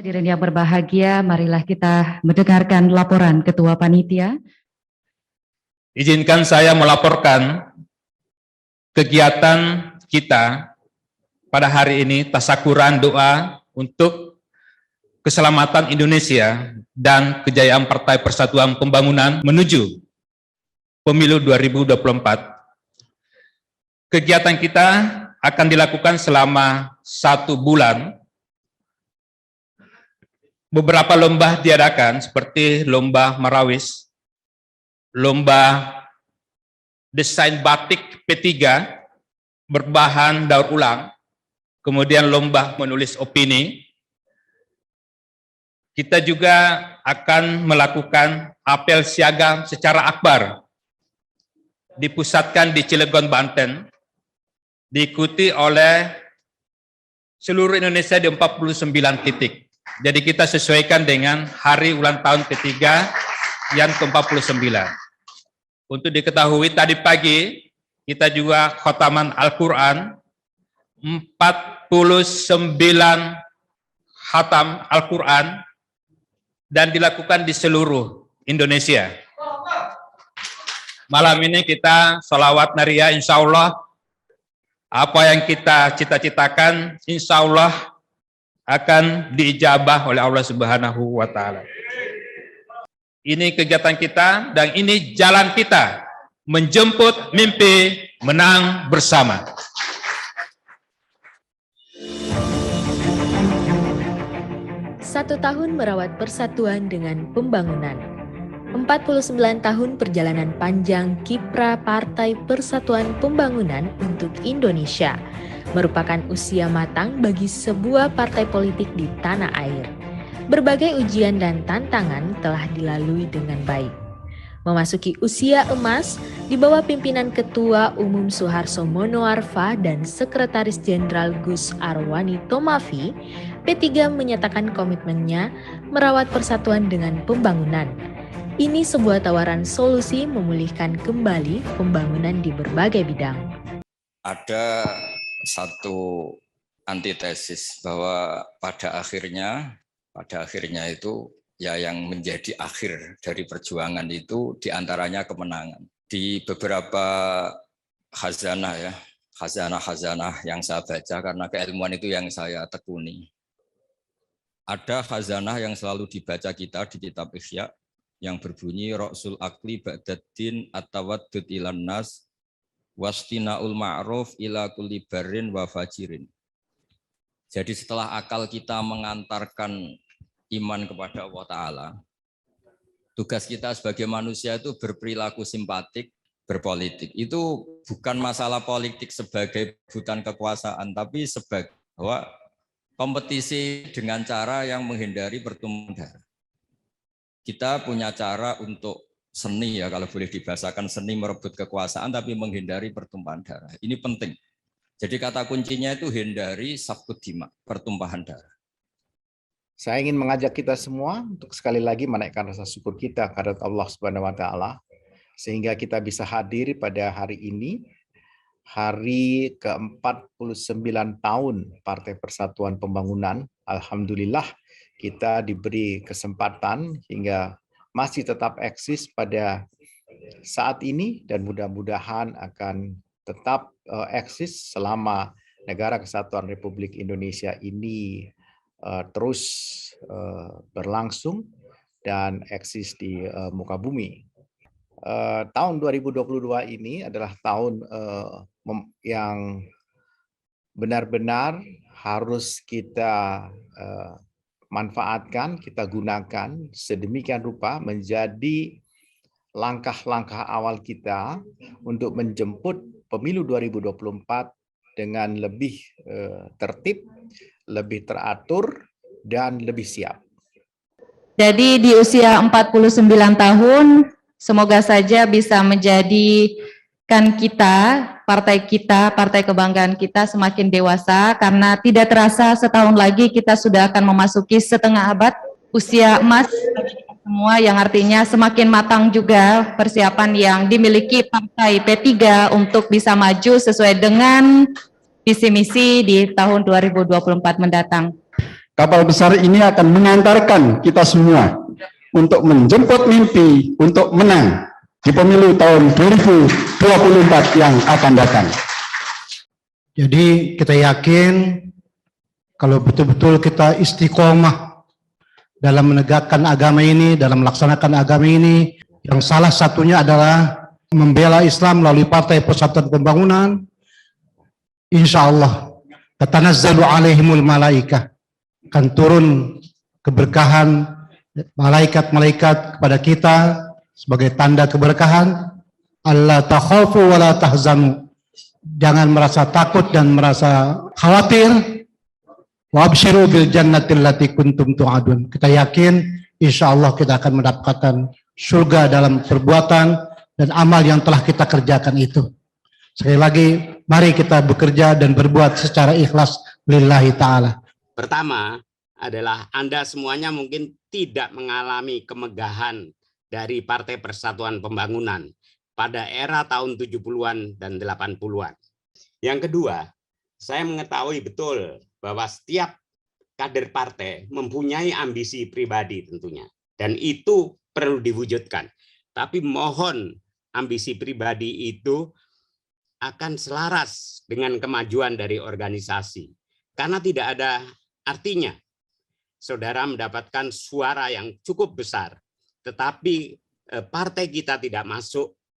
Hadirin yang berbahagia, marilah kita mendengarkan laporan Ketua Panitia. Izinkan saya melaporkan kegiatan kita pada hari ini, tasakuran doa untuk keselamatan Indonesia dan kejayaan Partai Persatuan Pembangunan menuju Pemilu 2024. Kegiatan kita akan dilakukan selama 1 bulan. Beberapa lomba diadakan seperti lomba marawis, lomba desain batik P3 berbahan daur ulang, kemudian lomba menulis opini. Kita juga akan melakukan apel siaga secara akbar, dipusatkan di Cilegon, Banten, diikuti oleh seluruh Indonesia di 49 titik. Jadi kita sesuaikan dengan hari ulang tahun ketiga yang ke-49. Untuk diketahui tadi pagi kita juga khotaman Al-Quran, 49 khatam Al-Quran, dan dilakukan di seluruh Indonesia. Malam ini kita sholawat nariyah, insya Allah apa yang kita cita-citakan insya Allah akan diijabah oleh Allah Subhanahu wa Ta'ala. Ini kegiatan kita dan ini jalan kita menjemput mimpi menang bersama. Satu tahun merawat persatuan dengan pembangunan. 49 tahun perjalanan panjang kiprah Partai Persatuan Pembangunan untuk Indonesia merupakan usia matang bagi sebuah partai politik di tanah air. Berbagai ujian dan tantangan telah dilalui dengan baik. Memasuki usia emas di bawah pimpinan Ketua Umum Suharto Monoarfa dan Sekretaris Jenderal Gus Arwani Tomafi, P3 menyatakan komitmennya merawat persatuan dengan pembangunan. Ini sebuah tawaran solusi memulihkan kembali pembangunan di berbagai bidang. Ada satu antitesis bahwa pada akhirnya itu ya yang menjadi akhir dari perjuangan itu diantaranya kemenangan. Di beberapa khazanah yang saya baca karena keilmuan itu yang saya tekuni. Ada khazanah yang selalu dibaca kita di kitab Ihya yang berbunyi Ra'sul Akli Ba'daddin At-Tawaddud ilan nas Wastinaul ma'ruf ila kulli barrin wa fajirin. Jadi setelah akal kita mengantarkan iman kepada Allah Ta'ala, tugas kita sebagai manusia itu berperilaku simpatik, berpolitik. Itu bukan masalah politik sebagai butan kekuasaan, tapi sebagai bahwa kompetisi dengan cara yang menghindari pertumpahan darah. Kita punya cara untuk seni, ya kalau boleh dibahasakan seni merebut kekuasaan tapi menghindari pertumpahan darah. Ini penting. Jadi kata kuncinya itu hindari safkud dima, pertumpahan darah. Saya ingin mengajak kita semua untuk sekali lagi menaikkan rasa syukur kita kepada Allah Subhanahu wa Ta'ala sehingga kita bisa hadir pada hari ini, hari ke-49 tahun Partai Persatuan Pembangunan. Alhamdulillah kita diberi kesempatan hingga masih tetap eksis pada saat ini dan mudah-mudahan akan tetap eksis selama Negara Kesatuan Republik Indonesia ini terus berlangsung dan eksis di muka bumi. Tahun 2022 ini adalah tahun yang benar-benar harus kita manfaatkan, kita gunakan sedemikian rupa menjadi langkah-langkah awal kita untuk menjemput pemilu 2024 dengan lebih tertib, lebih teratur, dan lebih siap. Jadi di usia 49 tahun, semoga saja bisa menjadikan partai kebanggaan kita semakin dewasa, karena tidak terasa setahun lagi kita sudah akan memasuki setengah abad usia emas semua, yang artinya semakin matang juga persiapan yang dimiliki Partai P3 untuk bisa maju sesuai dengan visi misi di tahun 2024 mendatang. Kapal besar ini akan mengantarkan kita semua untuk menjemput mimpi untuk menang di pemilu tahun 2024 yang akan datang. Jadi kita yakin kalau betul-betul kita istiqomah dalam menegakkan agama ini, dalam melaksanakan agama ini, yang salah satunya adalah membela Islam melalui Partai Persatuan Pembangunan, insya Allah tatanazzalu alaihimul malaikah, akan turun keberkahan malaikat-malaikat kepada kita sebagai tanda keberkahan. Allah takhafu wa la tahzanu, jangan merasa takut dan merasa khawatir. Wa absyiru bil jannati allati kuntum tu'adun. Kita yakin insya Allah kita akan mendapatkan surga dalam perbuatan dan amal yang telah kita kerjakan itu. Sekali lagi, mari kita bekerja dan berbuat secara ikhlas lillahi ta'ala. Pertama adalah Anda semuanya mungkin tidak mengalami kemegahan dari Partai Persatuan Pembangunan pada era tahun 70-an dan 80-an. Yang kedua, saya mengetahui betul bahwa setiap kader partai mempunyai ambisi pribadi tentunya. Dan itu perlu diwujudkan. Tapi mohon ambisi pribadi itu akan selaras dengan kemajuan dari organisasi. Karena tidak ada artinya saudara mendapatkan suara yang cukup besar, tetapi partai kita tidak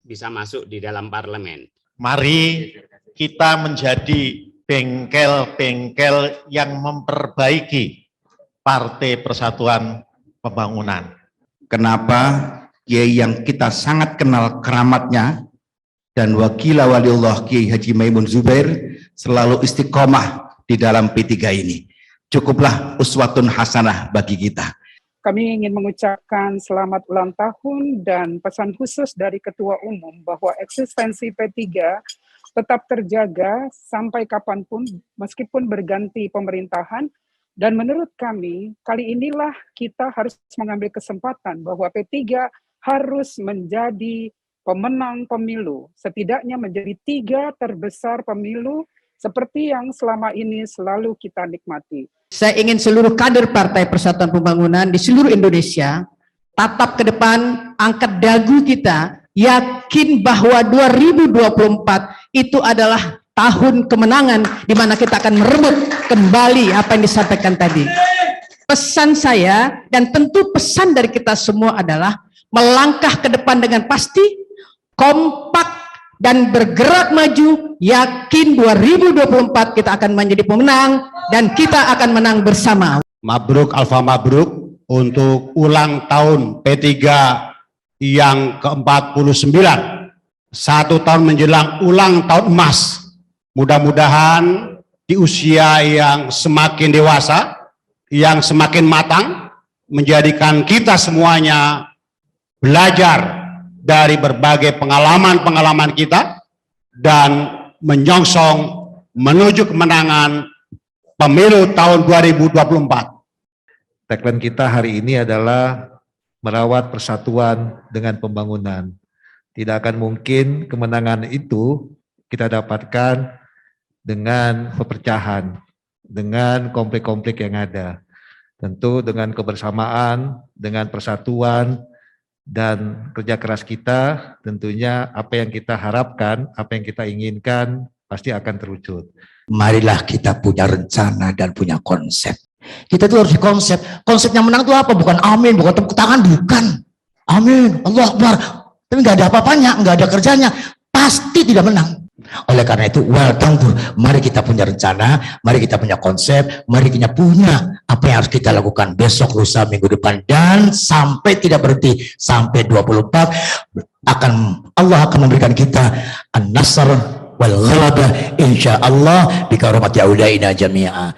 bisa masuk di dalam parlemen. Mari kita menjadi bengkel-bengkel yang memperbaiki Partai Persatuan Pembangunan. Kenapa? Kiai yang kita sangat kenal keramatnya dan wakila waliullah Kiai Haji Maimun Zubair selalu istiqomah di dalam P3 ini. Cukuplah uswatun hasanah bagi kita. Kami ingin mengucapkan selamat ulang tahun dan pesan khusus dari Ketua Umum bahwa eksistensi P3 tetap terjaga sampai kapanpun meskipun berganti pemerintahan. Dan menurut kami, kali inilah kita harus mengambil kesempatan bahwa P3 harus menjadi pemenang pemilu. Setidaknya menjadi 3 terbesar pemilu seperti yang selama ini selalu kita nikmati. Saya ingin seluruh kader Partai Persatuan Pembangunan di seluruh Indonesia tatap ke depan, angkat dagu kita, yakin bahwa 2024 itu adalah tahun kemenangan di mana kita akan merebut kembali apa yang disampaikan tadi. Pesan saya dan tentu pesan dari kita semua adalah melangkah ke depan dengan pasti, kompak dan bergerak maju, yakin 2024 kita akan menjadi pemenang dan kita akan menang bersama. Mabruk alfa mabruk untuk ulang tahun P3 yang ke-49. 1 tahun menjelang ulang tahun emas. Mudah-mudahan di usia yang semakin dewasa, yang semakin matang, menjadikan kita semuanya belajar dari berbagai pengalaman-pengalaman kita dan menyongsong menuju kemenangan pemilu tahun 2024. Tagline kita hari ini adalah merawat persatuan dengan pembangunan. Tidak akan mungkin kemenangan itu kita dapatkan dengan perpecahan, dengan konflik-konflik yang ada. Tentu dengan kebersamaan, dengan persatuan, dan kerja keras kita, tentunya apa yang kita harapkan, apa yang kita inginkan, pasti akan terwujud. Marilah kita punya rencana dan punya konsep. Kita tuh harus konsep. Konsepnya menang itu apa? Bukan amin, bukan tepuk tangan, bukan. Amin, Allah Akbar. Tapi nggak ada apa-apanya, nggak ada kerjanya. Pasti tidak menang. Oleh karena itu, mari kita punya rencana, mari kita punya konsep, mari kita punya apa yang harus kita lakukan besok, lusa, minggu depan, dan sampai tidak berhenti sampai 24 Allah akan memberikan kita an-nasr wal ghalabah insyaallah bi karamati auliyaina jami'a.